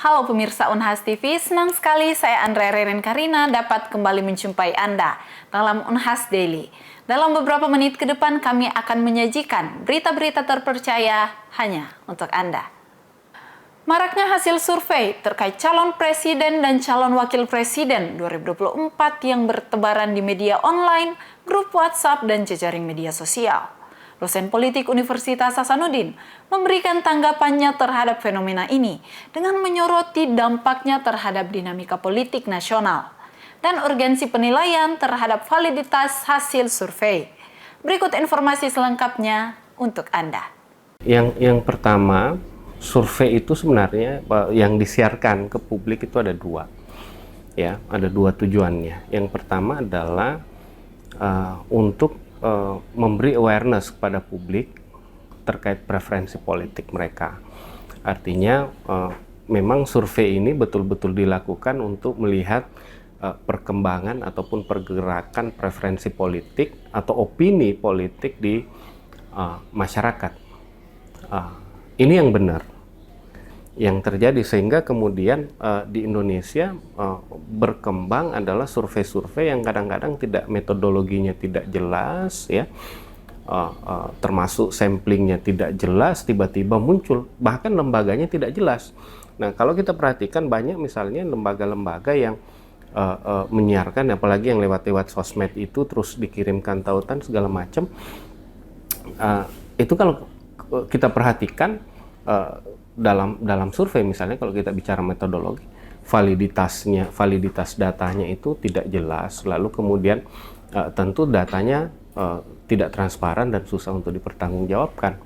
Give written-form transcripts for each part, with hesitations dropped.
Halo pemirsa Unhas TV, senang sekali saya Andrea Reren Karina dapat kembali menjumpai Anda dalam Unhas Daily. Dalam beberapa menit ke depan kami akan menyajikan berita-berita terpercaya hanya untuk Anda. Maraknya hasil survei terkait calon presiden dan calon wakil presiden 2024 yang bertebaran di media online, grup WhatsApp, dan jejaring media sosial. Dosen politik Universitas Hasanuddin memberikan tanggapannya terhadap fenomena ini dengan menyoroti dampaknya terhadap dinamika politik nasional dan urgensi penilaian terhadap validitas hasil survei. Berikut informasi selengkapnya untuk Anda. Yang pertama, survei itu sebenarnya yang disiarkan ke publik itu ada dua. Ya, ada dua tujuannya. Yang pertama adalah untuk memberi awareness kepada publik terkait preferensi politik mereka. Artinya memang survei ini betul-betul dilakukan untuk melihat perkembangan ataupun pergerakan preferensi politik atau opini politik di masyarakat. Ini yang benar yang terjadi, sehingga kemudian di Indonesia berkembang adalah survei-survei yang kadang-kadang tidak, metodologinya tidak jelas, ya, termasuk samplingnya tidak jelas, tiba-tiba muncul, bahkan lembaganya tidak jelas. Nah, kalau kita perhatikan banyak misalnya lembaga-lembaga yang menyiarkan, apalagi yang lewat sosmed itu terus dikirimkan tautan segala macam, itu kalau kita perhatikan dalam survei misalnya, kalau kita bicara metodologi, validitas datanya itu tidak jelas, lalu kemudian tentu datanya tidak transparan dan susah untuk dipertanggungjawabkan.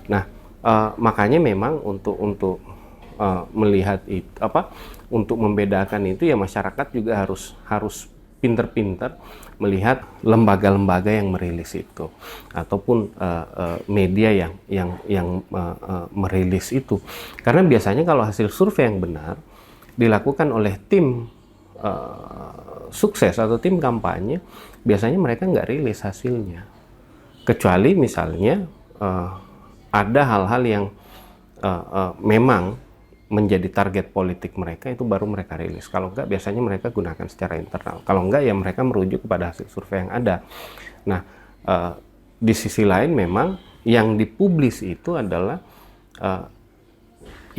Nah, makanya memang untuk melihat itu, untuk membedakan itu, ya masyarakat juga harus pinter-pinter melihat lembaga-lembaga yang merilis itu ataupun media yang merilis itu, karena biasanya kalau hasil survei yang benar dilakukan oleh tim sukses atau tim kampanye, biasanya mereka nggak rilis hasilnya, kecuali misalnya ada hal-hal yang memang menjadi target politik mereka, itu baru mereka rilis. Kalau enggak, biasanya mereka gunakan secara internal. Kalau enggak, ya mereka merujuk kepada hasil survei yang ada. Nah, di sisi lain memang yang dipublis itu adalah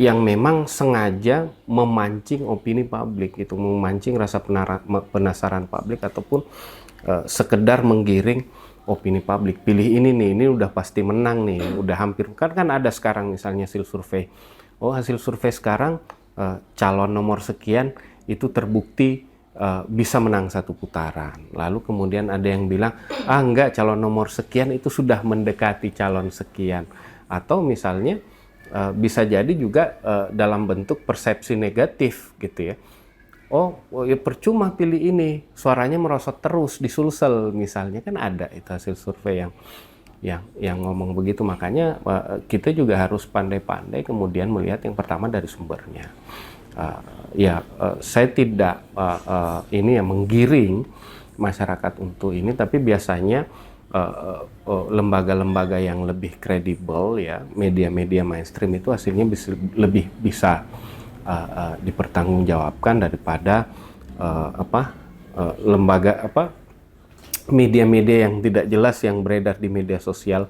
yang memang sengaja memancing opini publik, itu memancing rasa penasaran publik ataupun sekedar menggiring opini publik. Pilih ini nih, ini udah pasti menang nih, udah hampir. Kan ada sekarang misalnya hasil survei. Oh, hasil survei sekarang calon nomor sekian itu terbukti bisa menang satu putaran. Lalu kemudian ada yang bilang, enggak, calon nomor sekian itu sudah mendekati calon sekian. Atau misalnya bisa jadi juga dalam bentuk persepsi negatif gitu ya. Oh ya percuma pilih ini, suaranya merosot terus di Sulsel misalnya, kan ada itu hasil survei yang ngomong begitu. Makanya kita juga harus pandai-pandai kemudian melihat yang pertama dari sumbernya. Saya tidak ini ya menggiring masyarakat untuk ini, tapi biasanya lembaga-lembaga yang lebih kredibel, ya, media-media mainstream itu hasilnya lebih bisa dipertanggungjawabkan daripada lembaga media-media yang tidak jelas yang beredar di media sosial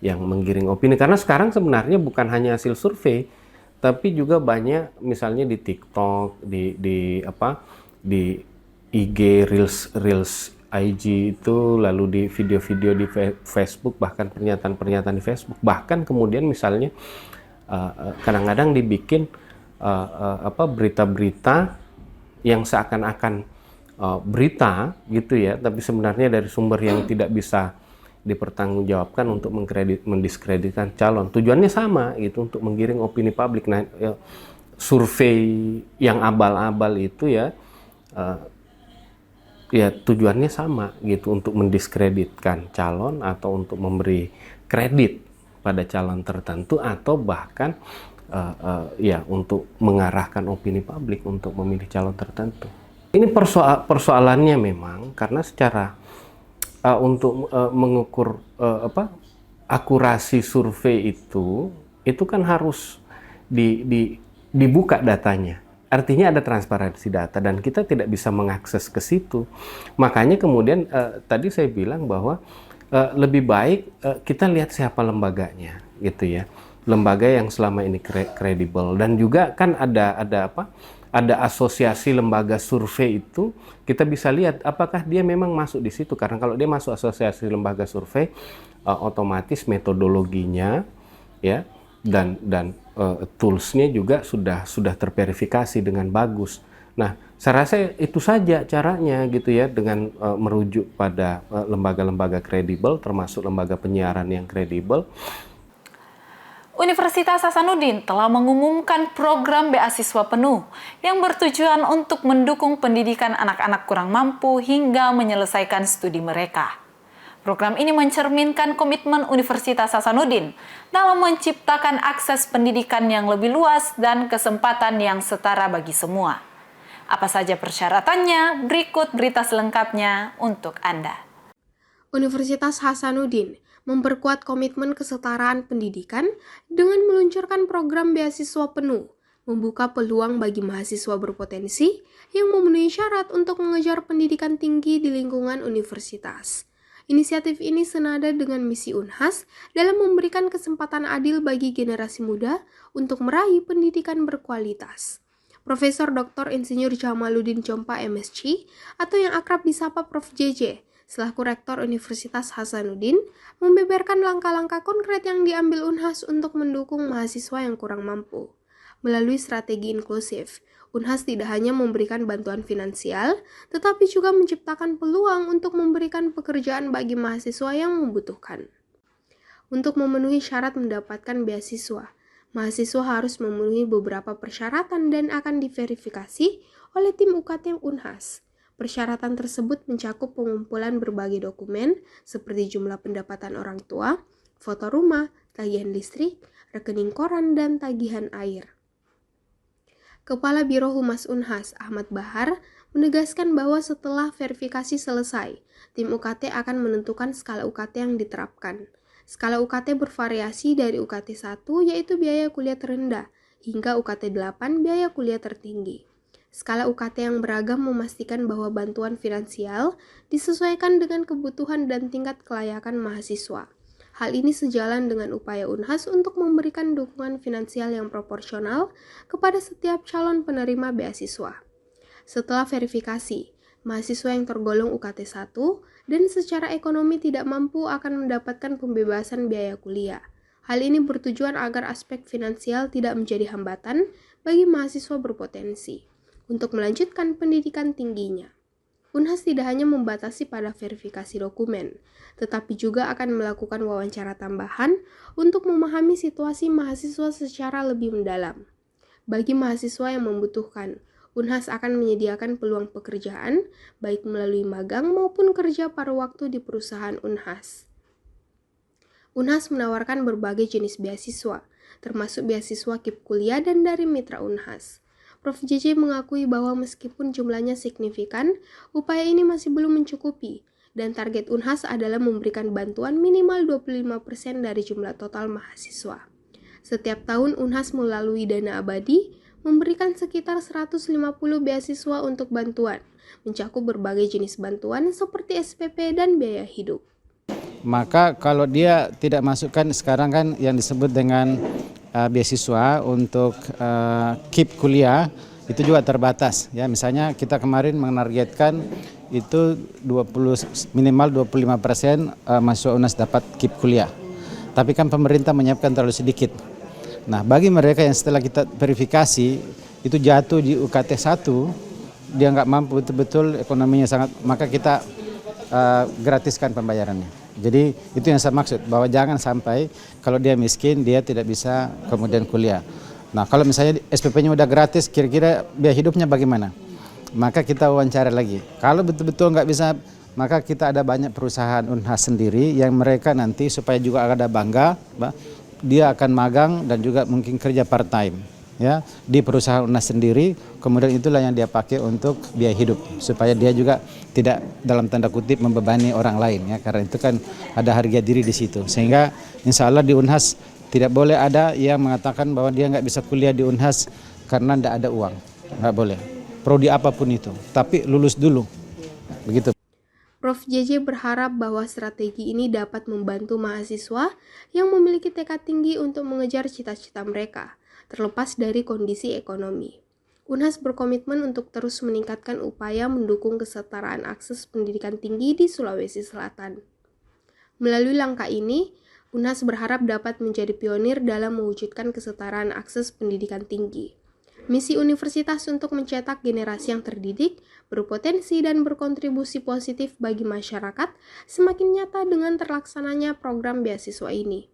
yang menggiring opini. Karena sekarang sebenarnya bukan hanya hasil survei, tapi juga banyak misalnya di TikTok, di IG, Reels IG itu, lalu di video-video di Facebook, bahkan pernyataan-pernyataan di Facebook, bahkan kemudian misalnya kadang-kadang dibikin berita-berita yang seakan-akan berita gitu ya, tapi sebenarnya dari sumber yang tidak bisa dipertanggungjawabkan untuk mendiskreditkan calon. Tujuannya sama gitu, untuk menggiring opini publik. Nah, survei yang abal-abal itu ya tujuannya sama gitu, untuk mendiskreditkan calon atau untuk memberi kredit pada calon tertentu, atau bahkan untuk mengarahkan opini publik untuk memilih calon tertentu. Ini persoalannya memang karena secara untuk mengukur akurasi survei itu kan harus dibuka datanya. Artinya ada transparansi data dan kita tidak bisa mengakses ke situ. Makanya kemudian tadi saya bilang bahwa lebih baik kita lihat siapa lembaganya, gitu ya. Lembaga yang selama ini kredibel, dan juga kan ada apa? Ada asosiasi lembaga survei itu, kita bisa lihat apakah dia memang masuk di situ. Karena kalau dia masuk asosiasi lembaga survei, otomatis metodologinya ya dan toolsnya juga sudah terverifikasi dengan bagus. Nah, saya rasa itu saja caranya gitu ya, dengan merujuk pada lembaga-lembaga kredibel, termasuk lembaga penyiaran yang kredibel. Universitas Hasanuddin telah mengumumkan program beasiswa penuh yang bertujuan untuk mendukung pendidikan anak-anak kurang mampu hingga menyelesaikan studi mereka. Program ini mencerminkan komitmen Universitas Hasanuddin dalam menciptakan akses pendidikan yang lebih luas dan kesempatan yang setara bagi semua. Apa saja persyaratannya? Berikut berita selengkapnya untuk Anda. Universitas Hasanuddin memperkuat komitmen kesetaraan pendidikan dengan meluncurkan program beasiswa penuh, membuka peluang bagi mahasiswa berpotensi yang memenuhi syarat untuk mengejar pendidikan tinggi di lingkungan universitas. Inisiatif ini senada dengan misi Unhas dalam memberikan kesempatan adil bagi generasi muda untuk meraih pendidikan berkualitas. Profesor Dr. Insinyur Jamaluddin Chompa MSc atau yang akrab disapa Prof. JJ, selaku Rektor Universitas Hasanuddin, membeberkan langkah-langkah konkret yang diambil Unhas untuk mendukung mahasiswa yang kurang mampu. Melalui strategi inklusif, Unhas tidak hanya memberikan bantuan finansial, tetapi juga menciptakan peluang untuk memberikan pekerjaan bagi mahasiswa yang membutuhkan. Untuk memenuhi syarat mendapatkan beasiswa, mahasiswa harus memenuhi beberapa persyaratan dan akan diverifikasi oleh tim UKT Unhas. Persyaratan tersebut mencakup pengumpulan berbagai dokumen seperti jumlah pendapatan orang tua, foto rumah, tagihan listrik, rekening koran, dan tagihan air. Kepala Biro Humas Unhas, Ahmad Bahar, menegaskan bahwa setelah verifikasi selesai, tim UKT akan menentukan skala UKT yang diterapkan. Skala UKT bervariasi dari UKT 1 yaitu biaya kuliah terendah hingga UKT 8 biaya kuliah tertinggi. Skala UKT yang beragam memastikan bahwa bantuan finansial disesuaikan dengan kebutuhan dan tingkat kelayakan mahasiswa. Hal ini sejalan dengan upaya Unhas untuk memberikan dukungan finansial yang proporsional kepada setiap calon penerima beasiswa. Setelah verifikasi, mahasiswa yang tergolong UKT 1 dan secara ekonomi tidak mampu akan mendapatkan pembebasan biaya kuliah. Hal ini bertujuan agar aspek finansial tidak menjadi hambatan bagi mahasiswa berpotensi untuk melanjutkan pendidikan tingginya. Unhas tidak hanya membatasi pada verifikasi dokumen, tetapi juga akan melakukan wawancara tambahan untuk memahami situasi mahasiswa secara lebih mendalam. Bagi mahasiswa yang membutuhkan, Unhas akan menyediakan peluang pekerjaan, baik melalui magang maupun kerja paruh waktu di perusahaan Unhas. Unhas menawarkan berbagai jenis beasiswa, termasuk beasiswa KIP kuliah dan dari mitra Unhas. Prof. JJ mengakui bahwa meskipun jumlahnya signifikan, upaya ini masih belum mencukupi, dan target Unhas adalah memberikan bantuan minimal 25% dari jumlah total mahasiswa. Setiap tahun Unhas melalui dana abadi, memberikan sekitar 150 beasiswa untuk bantuan, mencakup berbagai jenis bantuan seperti SPP dan biaya hidup. Maka kalau dia tidak masukkan sekarang kan yang disebut dengan beasiswa untuk KIP kuliah itu juga terbatas ya. Misalnya kita kemarin menargetkan itu minimal 25% mahasiswa Unhas dapat KIP kuliah. Tapi kan pemerintah menyiapkan terlalu sedikit. Nah, bagi mereka yang setelah kita verifikasi itu jatuh di UKT 1, dia nggak mampu betul-betul ekonominya sangat, maka kita gratiskan pembayarannya. Jadi itu yang saya maksud, bahwa jangan sampai kalau dia miskin dia tidak bisa kemudian kuliah. Nah, kalau misalnya SPP-nya udah gratis, kira-kira biaya hidupnya bagaimana? Maka kita wawancara lagi. Kalau betul-betul nggak bisa, maka kita ada banyak perusahaan Unhas sendiri yang mereka nanti supaya juga ada bangga, dia akan magang dan juga mungkin kerja part time ya di perusahaan Unhas sendiri, kemudian itulah yang dia pakai untuk biaya hidup supaya dia juga tidak dalam tanda kutip membebani orang lain ya, karena itu kan ada harga diri di situ. Sehingga insya Allah di Unhas tidak boleh ada yang mengatakan bahwa dia nggak bisa kuliah di Unhas karena tidak ada uang. nggak boleh. Prodi apapun itu, tapi lulus dulu, begitu. Prof. JJ berharap bahwa strategi ini dapat membantu mahasiswa yang memiliki tekad tinggi untuk mengejar cita-cita mereka, terlepas dari kondisi ekonomi. Unhas berkomitmen untuk terus meningkatkan upaya mendukung kesetaraan akses pendidikan tinggi di Sulawesi Selatan. Melalui langkah ini, Unhas berharap dapat menjadi pionir dalam mewujudkan kesetaraan akses pendidikan tinggi. Misi universitas untuk mencetak generasi yang terdidik, berpotensi, dan berkontribusi positif bagi masyarakat semakin nyata dengan terlaksananya program beasiswa ini.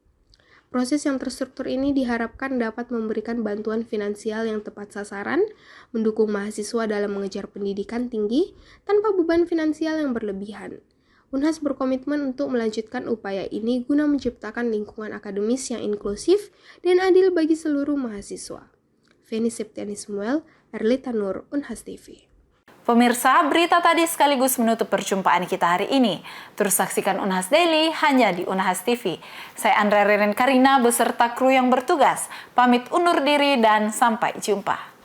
Proses yang terstruktur ini diharapkan dapat memberikan bantuan finansial yang tepat sasaran, mendukung mahasiswa dalam mengejar pendidikan tinggi tanpa beban finansial yang berlebihan. Unhas berkomitmen untuk melanjutkan upaya ini guna menciptakan lingkungan akademis yang inklusif dan adil bagi seluruh mahasiswa. Feni Septiani Samuel, Erlita Nur, Unhas TV. Pemirsa, berita tadi sekaligus menutup perjumpaan kita hari ini. Terus saksikan Unhas Daily hanya di Unhas TV. Saya Andrea Reren Karina beserta kru yang bertugas. Pamit undur diri dan sampai jumpa.